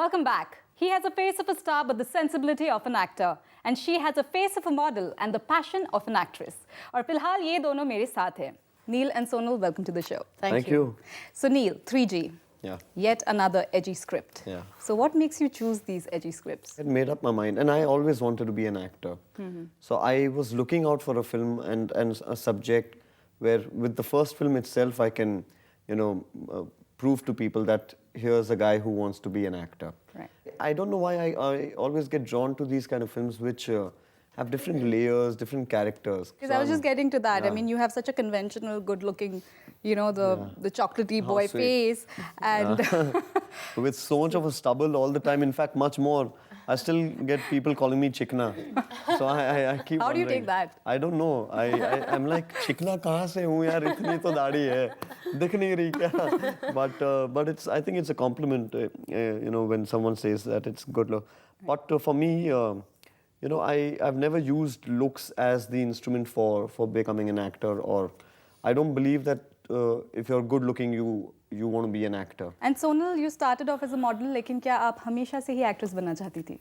Welcome back. He has a face of a star but the sensibility of an actor. And she has a face of a model and the passion of an actress. और फिलहाल ये दोनों मेरे साथ हैं. Neil and Sonal, welcome to the show. Thank you. So Neil, 3G. Yeah. Yet another edgy script. Yeah. So what makes you choose these edgy scripts? I made up my mind, and I always wanted to be an actor. So I was looking out for a film and a subject where, with the first film itself, I can, prove to people that here's a guy who wants to be an actor. Right. I don't know why I always get drawn to these kind of films which have different layers, different characters. Because I was just getting to that. Yeah. I mean, you have such a conventional, good-looking, the chocolatey boy sweet. face, and With so much of a stubble all the time, in fact, much more. I still get people calling me Chikna. So I keep How do you wondering. take that? I don't know. I'm like, Chikna kahan se hu yaar, itni to daadi hai. Dikh nahi rahi kya? But I think it's a compliment, when someone says that it's good look. But for me, I've never used looks as the instrument for becoming an actor, or I don't believe that if you're good looking, you want to be an actor. And Sonal, you started off as a model, लेकिन क्या आप हमेशा से ही actress बनना चाहती थी?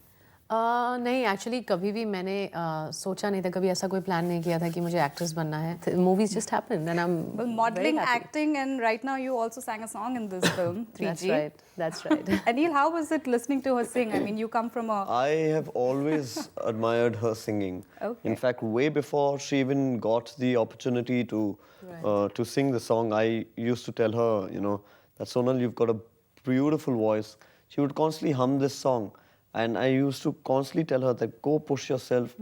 नहीं, actually कभी भी मैंने सोचा नहीं था, कभी ऐसा कोई प्लान नहीं किया था कि मुझे एक्ट्रेस बनना है. Movies just happened and I'm Well, modeling, very happy. acting, and right now you also sang a song in this film, 3G. That's right. And Neil, how was it listening to her sing? I mean, you come from a... I have always admired her singing. Okay. In fact, way before she even got the opportunity to sing the song, I used to tell her, that Sonal, you've got a beautiful voice. She would constantly hum this song. And I used to constantly tell her that go push yourself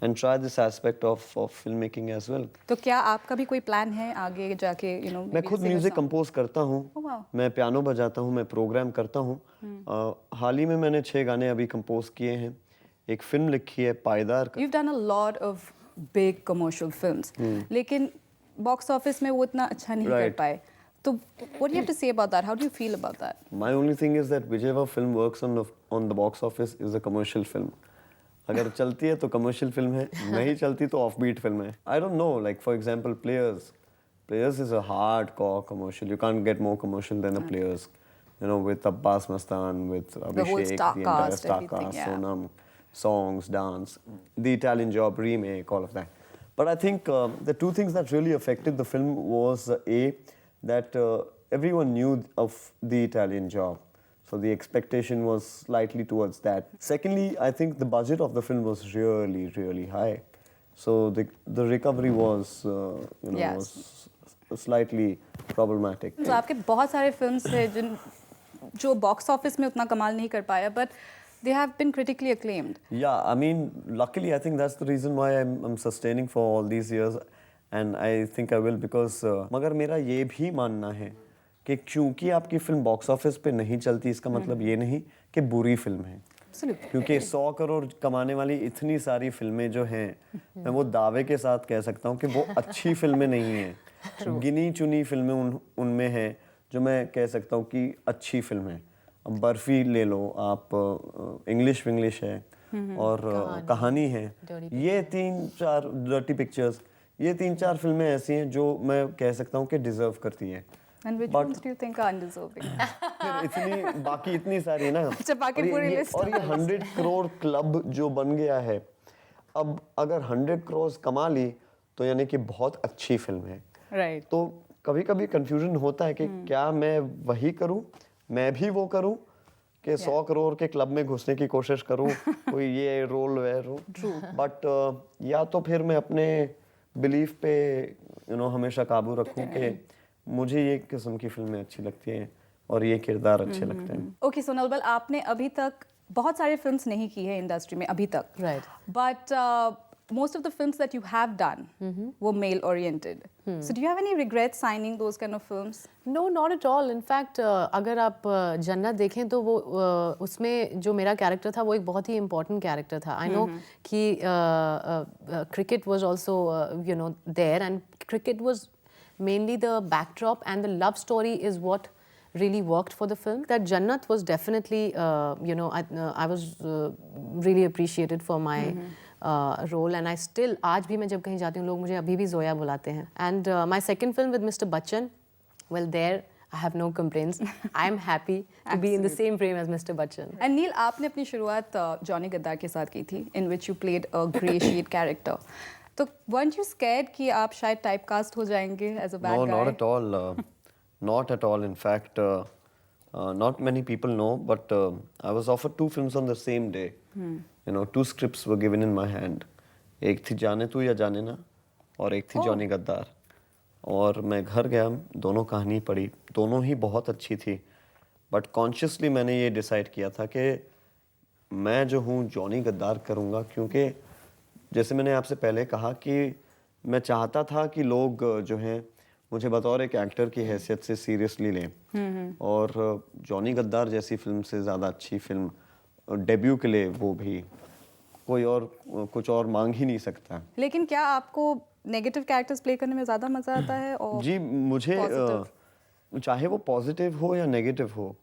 and try this aspect of filmmaking as well. तो क्या आपका भी कोई plan है आगे जाके मैं खुद म्यूजिक कंपोज करता हूँ. Oh, wow. मैं पियानो बजाता हूँ, मैं प्रोग्राम करता हूँ. हाल ही में मैंने 6 गाने अभी कंपोज किए हैं. एक फिल्म लिखी है पायदार. You've done a lot of big commercial films, लेकिन box office में वो इतना अच्छा नहीं कर Right. पाए. So what do you have to say about that? How do you feel about that? My only thing is that whichever film works on the box office is a commercial film. अगर चलती है तो commercial film है, नहीं चलती तो offbeat film है. I don't know, like for example, Players. Players is a hardcore commercial. You can't get more commercial than a Players. With Abbas Mastan, with Abhishek, whole star the entire cast, star everything, cast, yeah. Sonam, songs, dance, The Italian Job remake, all of that. But I think the two things that really affected the film was that everyone knew of The Italian Job. So the expectation was slightly towards that. Secondly, I think the budget of the film was really, really high. So the recovery was, Yes. was slightly problematic. So आपके बहुत सारे films हैं जो box office में उतना कमाल नहीं कर पाया, but they have been critically acclaimed. Yeah, I mean, luckily, I think that's the reason why I'm sustaining for all these years, and I think I will because मगर मेरा ये भी मानना है कि क्योंकि आपकी फिल्म बॉक्स ऑफिस पे नहीं चलती, इसका मतलब ये नहीं कि बुरी फिल्म है. Absolutely. क्योंकि 100 करोड़ कमाने वाली इतनी सारी फिल्में जो हैं, मैं वो दावे के साथ कह सकता हूँ कि वो अच्छी फिल्में नहीं हैं. गिनी चुनी फिल्में उनमें हैं जो मैं कह सकता हूँ कि अच्छी फिल्म है. अब बर्फी ले लो आप, इंग्लिश विंग्लिश है और कहानी है. ये 3-4 डर्टी पिक्चर्स, ये 3-4 फिल्में ऐसी हैं जो मैं कह सकता हूँ कि डिजर्व करती हैं. And which ones do you think are undeserving? फिर बाकी इतनी सारी है ना. अच्छा, बाकी पूरी लिस्ट. और ये 100 करोड़ क्लब जो बन गया है, अब अगर 100 करोड़ कमा ली तो यानी कि बहुत अच्छी फिल्म है. Right. तो कभी कभी कंफ्यूजन होता है कि क्या मैं वही करूं, मैं भी वो करूं कि 100 करोड़ के क्लब में घुसने की कोशिश करूं, कोई ये रोल वे रोल. बट या तो फिर मैं अपने बिलीफ पे हमेशा काबू रखूं कि मुझे ये किस्म की फिल्में अच्छी लगती हैं और ये किरदार अच्छे लगते हैं. Okay, Sonal, well, आपने अभी तक बहुत सारे films नहीं की है इंडस्ट्री में अभी तक. Right. But most of the films that you have done were male oriented. So do you have any regrets signing those kind of films? No, not at all. In fact, अगर आप जन्नत देखें तो वो उसमें जो मेरा कैरेक्टर था वो एक बहुत ही important कैरेक्टर था. I know कि cricket was also there, and cricket was mainly the backdrop, and the love story is what really worked for the film. That Jannat was definitely, I was really appreciated for my role, and I still, आज भी मैं जब कहीं जाती हूँ लोग मुझे अभी भी जोया बुलाते हैं. And my second film with Mr. Bachchan, well, there I have no complaints. I am happy to be in the same frame as Mr. Bachchan. And Neil, आपने अपनी शुरुआत जॉनी गद्दार के साथ की थी, in which you played a grey shade character. तो weren't you scared कि आप शायद टाइपकास्ट हो जाएंगे as a bad No, guy? not at all. Not at all. In fact, not many people know, but I was offered 2 films on the same day. You know, 2 scripts were given in my hand. एक थी जाने तू या जाने ना, और एक थी जॉनी गद्दार. और मैं घर गया, दोनों कहानी पढ़ी, दोनों ही बहुत अच्छी थी. बट कॉन्शियसली मैंने ये डिसाइड किया था कि मैं जो हूँ जॉनी गद्दार करूँगा, क्योंकि जैसे मैंने आपसे पहले कहा कि मैं चाहता था कि लोग जो हैं मुझे बतौर एक एक्टर की हैसियत से सीरियसली लें. और जॉनी गद्दार जैसी फिल्म से ज़्यादा अच्छी फिल्म डेब्यू के लिए वो भी कोई और कुछ और मांग ही नहीं सकता. लेकिन क्या आपको नेगेटिव कैरेक्टर्स प्ले करने में ज़्यादा मज़ा आता है? और जी, मुझे चाहे वो पॉजिटिव हो या नेगेटिव हो,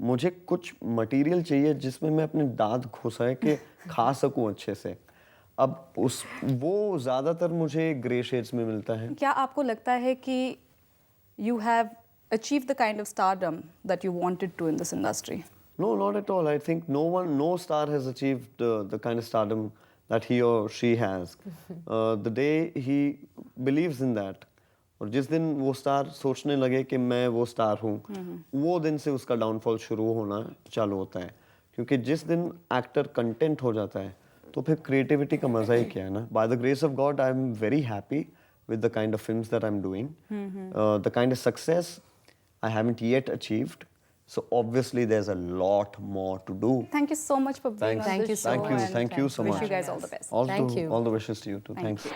मुझे कुछ मटेरियल चाहिए जिसमें मैं अपने दांत घुसाए के खा सकूं अच्छे से. अब वो ज़्यादातर मुझे ग्रे शेड्स में मिलता है. क्या आपको लगता है कि you have achieved the kind of stardom that you wanted to in this industry? No, not at all. I think no star has achieved the kind of stardom that he or she has. The day he believes in that, और जिस दिन वो star सोचने लगे कि मैं वो star हूँ, वो दिन से उसका डाउनफॉल शुरू होना चालू होता है. क्योंकि जिस दिन एक्टर कंटेंट हो जाता है, तो फिर क्रिएटिविटी का मजा ही क्या है ना. By the grace of God, I am very happy with the kind of films that I'm doing. The kind of success I haven't yet achieved. So obviously there's a lot more to do. Thank you so much for being Thanks. on Thank this you so show. much. and Thank you so wish much. you guys all the best. Thank you. All the wishes to you too. Thanks.